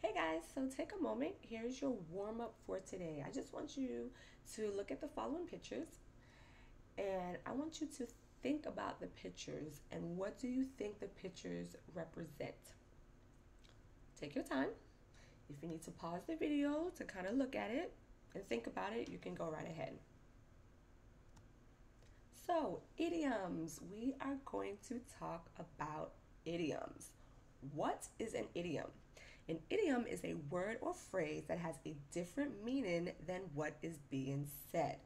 Hey guys, so take a moment. Here's your warm up for today. I just want you to look at the following pictures and I want you to think about the pictures and what do you think the pictures represent? Take your time. If you need to pause the video to kind of look at it and think about it, you can go right ahead. So, idioms. We are going to talk about idioms. What is an idiom? An idiom is a word or phrase that has a different meaning than what is being said.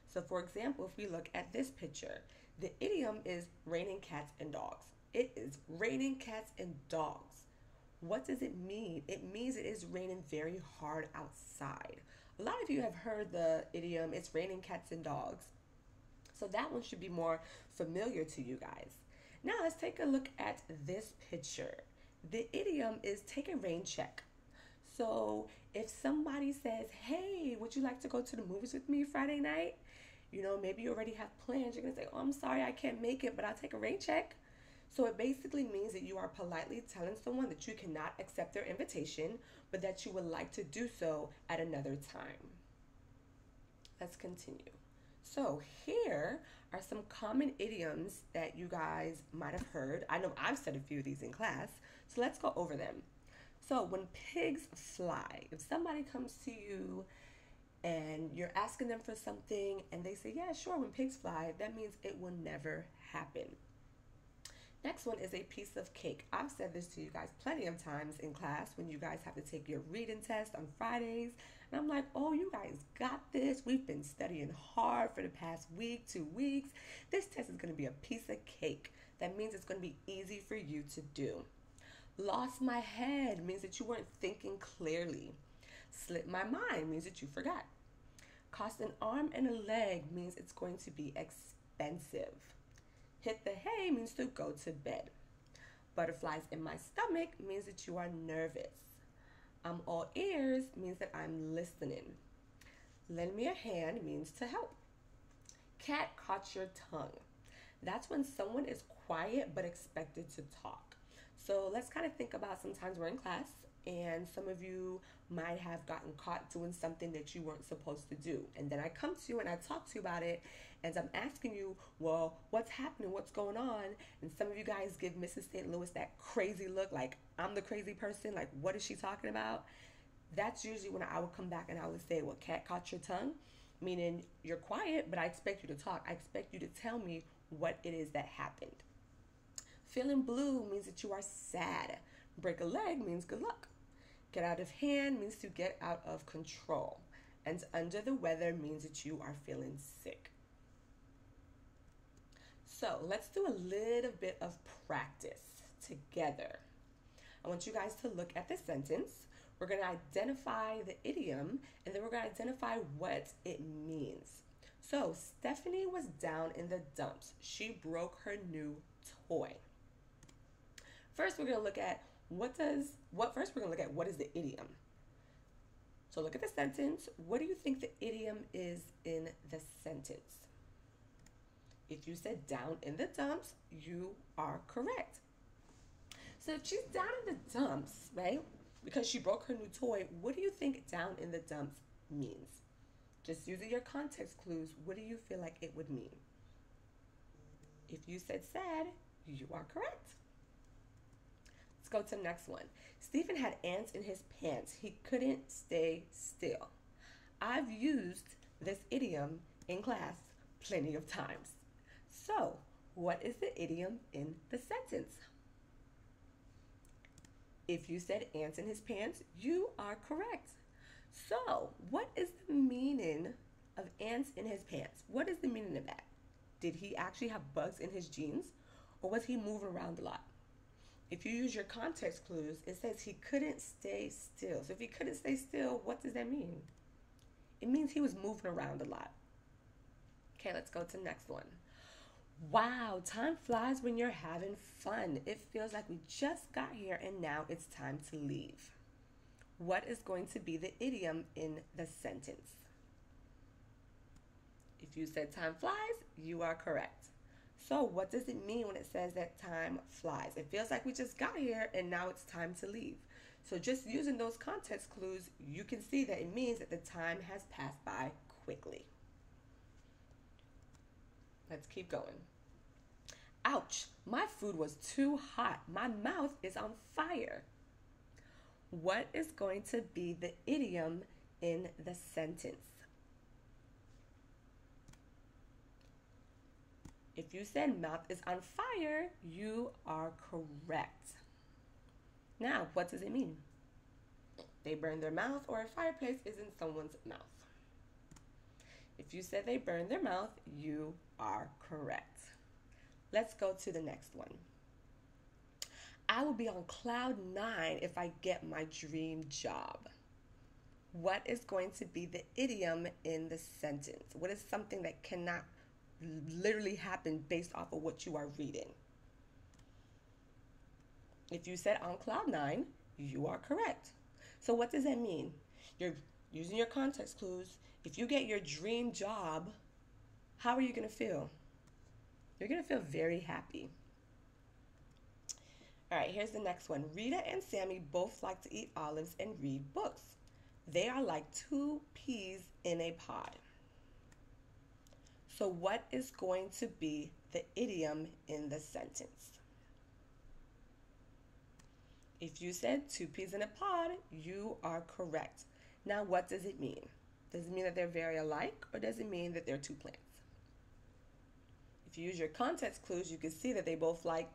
So, for example, if we look at this picture, the idiom is raining cats and dogs. It is raining cats and dogs. What does it mean? It means it is raining very hard outside. A lot of you have heard the idiom, it's raining cats and dogs. So that one should be more familiar to you guys. Now let's take a look at this picture. The idiom is take a rain check. So if somebody says, hey, would you like to go to the movies with me Friday night? You know, maybe you already have plans. You're going to say, oh, I'm sorry, I can't make it, but I'll take a rain check. So it basically means that you are politely telling someone that you cannot accept their invitation, but that you would like to do so at another time. Let's continue. So here are some common idioms that you guys might have heard. I know I've said a few of these in class, so let's go over them. So when pigs fly, if somebody comes to you and you're asking them for something and they say, yeah, sure, when pigs fly, that means it will never happen. Next one is a piece of cake. I've said this to you guys plenty of times in class when you guys have to take your reading test on Fridays. And I'm like, oh, you guys got this. We've been studying hard for the past week, 2 weeks. This test is going to be a piece of cake. That means it's going to be easy for you to do. Lost my head means that you weren't thinking clearly. Slipped my mind means that you forgot. Cost an arm and a leg means it's going to be expensive. Hit the hay means to go to bed. Butterflies in my stomach means that you are nervous. I'm all ears means that I'm listening. Lend me a hand means to help. Cat caught your tongue. That's when someone is quiet but expected to talk. So let's kind of think about sometimes we're in class and some of you might have gotten caught doing something that you weren't supposed to do. And then I come to you and I talk to you about it and I'm asking you, well, what's happening? What's going on? And some of you guys give Mrs. St. Louis that crazy look like I'm the crazy person. Like, what is she talking about? That's usually when I would come back and I would say, well, cat caught your tongue, meaning you're quiet, but I expect you to talk. I expect you to tell me what it is that happened. Feeling blue means that you are sad. Break a leg means good luck. Get out of hand means to get out of control. And under the weather means that you are feeling sick. So let's do a little bit of practice together. I want you guys to look at the sentence. We're going to identify the idiom and then we're going to identify what it means. So Stephanie was down in the dumps. She broke her new toy. First, we're going to look at what is the idiom? So look at the sentence. What do you think the idiom is in the sentence? If you said down in the dumps, you are correct. So if she's down in the dumps, right, because she broke her new toy, what do you think down in the dumps means? Just using your context clues, what do you feel like it would mean? If you said sad, you are correct. Let's go to the next one. Stephen had ants in his pants. He couldn't stay still. I've used this idiom in class plenty of times. So, what is the idiom in the sentence? If you said ants in his pants, you are correct. So, what is the meaning of ants in his pants? What is the meaning of that? Did he actually have bugs in his jeans? Or was he moving around a lot? If you use your context clues, it says he couldn't stay still. So if he couldn't stay still, what does that mean? It means he was moving around a lot. Okay, let's go to the next one. Wow, time flies when you're having fun. It feels like we just got here and now it's time to leave. What is going to be the idiom in the sentence? If you said time flies, you are correct. So what does it mean when it says that time flies? It feels like we just got here and now it's time to leave. So just using those context clues, you can see that it means that the time has passed by quickly. Let's keep going. Ouch, my food was too hot. My mouth is on fire. What is going to be the idiom in the sentence? If you said mouth is on fire, you are correct. Now, what does it mean? They burned their mouth, or a fireplace is in someone's mouth. If you said they burned their mouth, you are correct. Let's go to the next one. I will be on cloud 9 if I get my dream job. What is going to be the idiom in the sentence? What is something that cannot literally happen based off of what you are reading? If you said on cloud 9, you are correct. So what does that mean? You're using your context clues. If you get your dream job, how are you going to feel? You're going to feel very happy. All right, here's the next one. Rita and Sammy both like to eat olives and read books. They are like two peas in a pod. So what is going to be the idiom in the sentence? If you said two peas in a pod, you are correct. Now, what does it mean? Does it mean that they're very alike, or does it mean that they're two plants? If you use your context clues, you can see that they both like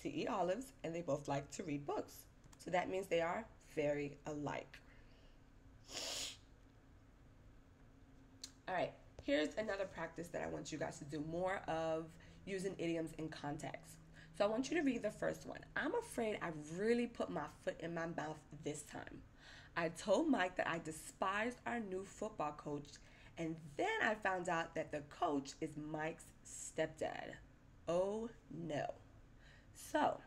to eat olives and they both like to read books. So that means they are very alike. All right, here's another practice that I want you guys to do more of, using idioms in context. So I want you to read the first one. I'm afraid I really put my foot in my mouth this time. I told Mike that I despised our new football coach, and then I found out that the coach is Mike's stepdad. Oh no. So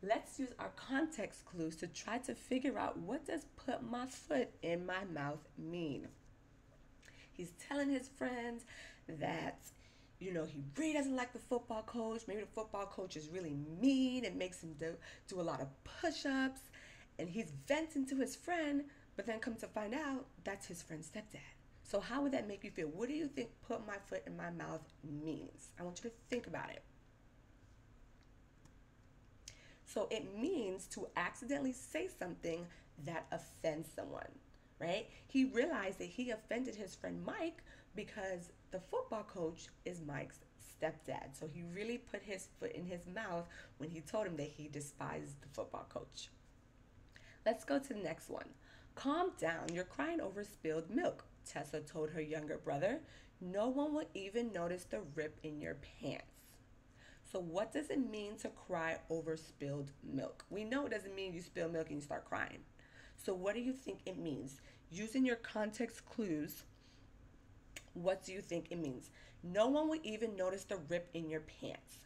let's use our context clues to try to figure out, what does put my foot in my mouth mean? He's telling his friends that, he really doesn't like the football coach. Maybe the football coach is really mean and makes him do a lot of push-ups. And he's venting to his friend, but then come to find out that's his friend's stepdad. So how would that make you feel? What do you think put my foot in my mouth means? I want you to think about it. So it means to accidentally say something that offends someone, right? He realized that he offended his friend Mike because the football coach is Mike's stepdad. So he really put his foot in his mouth when he told him that he despised the football coach. Let's go to the next one. Calm down, you're crying over spilled milk, Tessa told her younger brother. No one will even notice the rip in your pants. So what does it mean to cry over spilled milk? We know it doesn't mean you spill milk and you start crying. So what do you think it means? Using your context clues, what do you think it means? No one will even notice the rip in your pants.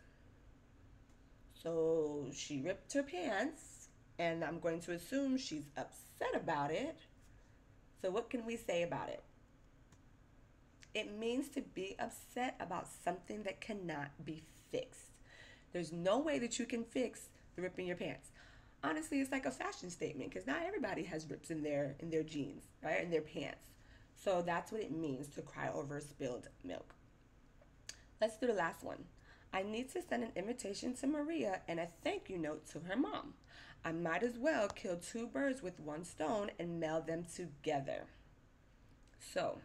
So she ripped her pants, and I'm going to assume she's upset about it. So what can we say about it? It means to be upset about something that cannot be fixed. There's no way that you can fix the rip in your pants. Honestly, it's like a fashion statement, because not everybody has rips in their jeans, right? In their pants. So that's what it means to cry over spilled milk. Let's do the last one. I need to send an invitation to Maria and a thank you note to her mom. I might as well kill two birds with one stone and meld them together. So,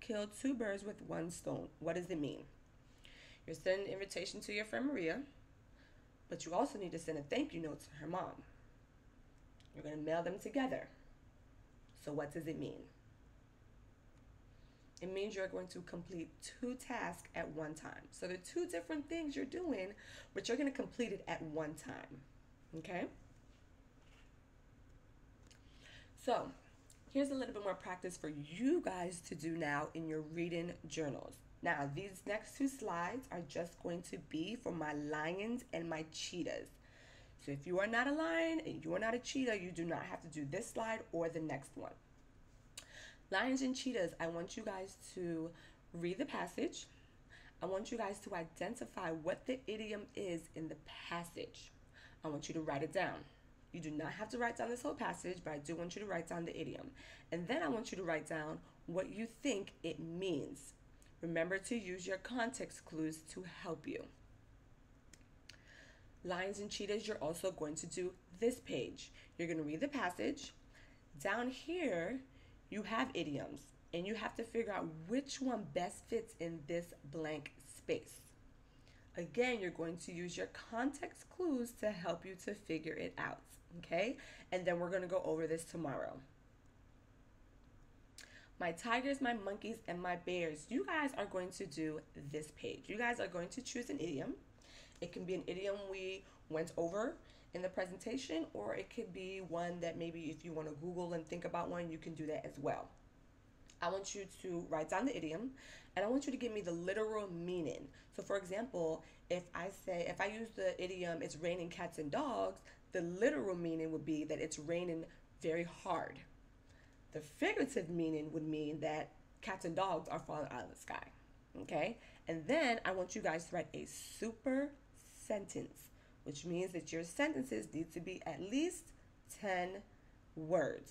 kill two birds with one stone. What does it mean? You're sending an invitation to your friend Maria, but you also need to send a thank you note to her mom. You're going to mail them together. So what does it mean? It means you're going to complete two tasks at one time. So there are two different things you're doing, but you're going to complete it at one time. Okay? So here's a little bit more practice for you guys to do now in your reading journals. Now, these next two slides are just going to be for my lions and my cheetahs. So if you are not a lion and you are not a cheetah, you do not have to do this slide or the next one. Lions and cheetahs, I want you guys to read the passage. I want you guys to identify what the idiom is in the passage. I want you to write it down. You do not have to write down this whole passage, but I do want you to write down the idiom. And then I want you to write down what you think it means. Remember to use your context clues to help you. Lions and cheetahs, you're also going to do this page. You're going to read the passage. Down here, you have idioms, and you have to figure out which one best fits in this blank space. Again, you're going to use your context clues to help you to figure it out, okay? And then we're going to go over this tomorrow. My tigers, my monkeys, and my bears. You guys are going to do this page. You guys are going to choose an idiom. It can be an idiom we went over in the presentation, or it could be one that maybe if you want to Google and think about one, you can do that as well. I want you to write down the idiom, and I want you to give me the literal meaning. So for example, if I use the idiom, it's raining cats and dogs, the literal meaning would be that it's raining very hard. The figurative meaning would mean that cats and dogs are falling out of the sky, okay? And then I want you guys to write a super sentence, which means that your sentences need to be at least 10 words,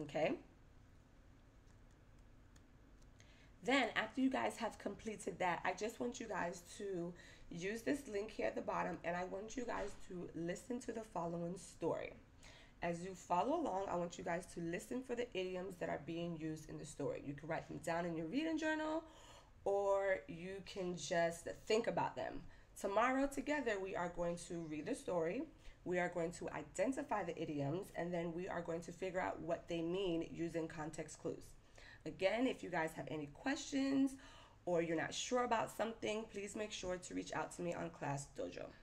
okay? Then after you guys have completed that, I just want you guys to use this link here at the bottom, and I want you guys to listen to the following story. As you follow along, I want you guys to listen for the idioms that are being used in the story. You can write them down in your reading journal, or you can just think about them. Tomorrow together, we are going to read the story. We are going to identify the idioms, and then we are going to figure out what they mean using context clues. Again, if you guys have any questions or you're not sure about something, please make sure to reach out to me on Class Dojo.